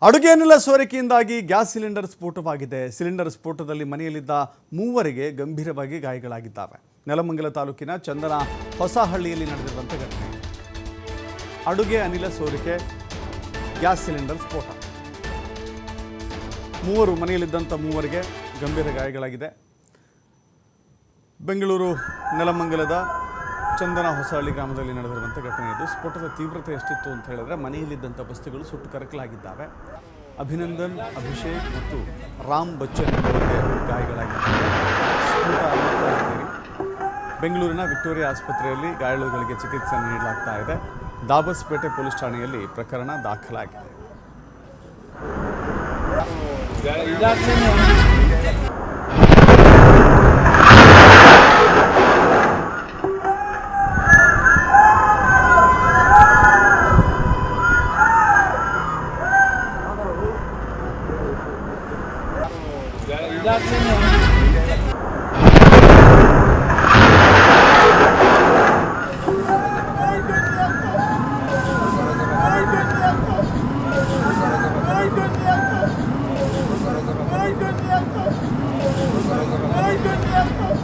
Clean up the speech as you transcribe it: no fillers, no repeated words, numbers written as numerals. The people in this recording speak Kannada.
ಅಡುಗೆ ಅನಿಲ ಸೋರಿಕೆಯಿಂದಾಗಿ ಗ್ಯಾಸ್ ಸಿಲಿಂಡರ್ ಸ್ಫೋಟವಾಗಿದೆ. ಸಿಲಿಂಡರ್ ಸ್ಫೋಟದಲ್ಲಿ ಮನೆಯಲ್ಲಿದ್ದ ಮೂವರಿಗೆ ಗಂಭೀರವಾಗಿ ಗಾಯಗಳಾಗಿದ್ದಾವೆ. ನೆಲಮಂಗಲ ತಾಲೂಕಿನ ಚಂದನ ಹೊಸಹಳ್ಳಿಯಲ್ಲಿ ನಡೆದಿರುವಂಥ ಘಟನೆ. ಅಡುಗೆ ಅನಿಲ ಸೋರಿಕೆ, ಗ್ಯಾಸ್ ಸಿಲಿಂಡರ್ ಸ್ಫೋಟ. ಮನೆಯಲ್ಲಿದ್ದಂಥ ಮೂವರಿಗೆ ಗಂಭೀರ ಗಾಯಗಳಾಗಿದೆ. ಬೆಂಗಳೂರು ನೆಲಮಂಗಲದ ಚಂದನ ಹೊಸಹಳ್ಳಿ ಗ್ರಾಮದಲ್ಲಿ ನಡೆದಿರುವಂಥ ಘಟನೆ ಇದು. ಸ್ಫೋಟದ ತೀವ್ರತೆ ಎಷ್ಟಿತ್ತು ಅಂತ ಹೇಳಿದ್ರೆ, ಮನೆಯಲ್ಲಿದ್ದಂಥ ವಸ್ತುಗಳು ಸುಟ್ಟು ಕರಕಲಾಗಿದ್ದಾವೆ. ಅಭಿನಂದನ್, ಅಭಿಷೇಕ್ ಮತ್ತು ರಾಮ್ ಬಚ್ಚನ್ ಅವರಿಗೆ ಗಾಯಗಳಾಗಿದ್ದಾವೆ. ಸ್ಫೋಟ ಬೆಂಗಳೂರಿನ ವಿಕ್ಟೋರಿಯಾ ಆಸ್ಪತ್ರೆಯಲ್ಲಿ ಗಾಯಾಳುಗಳಿಗೆ ಚಿಕಿತ್ಸೆಯನ್ನು ನೀಡಲಾಗ್ತಾ ಇದೆ. ದಾಬಸ್ಪೇಟೆ ಪೊಲೀಸ್ ಠಾಣೆಯಲ್ಲಿ ಪ್ರಕರಣ ದಾಖಲಾಗಿದೆ. Exactly.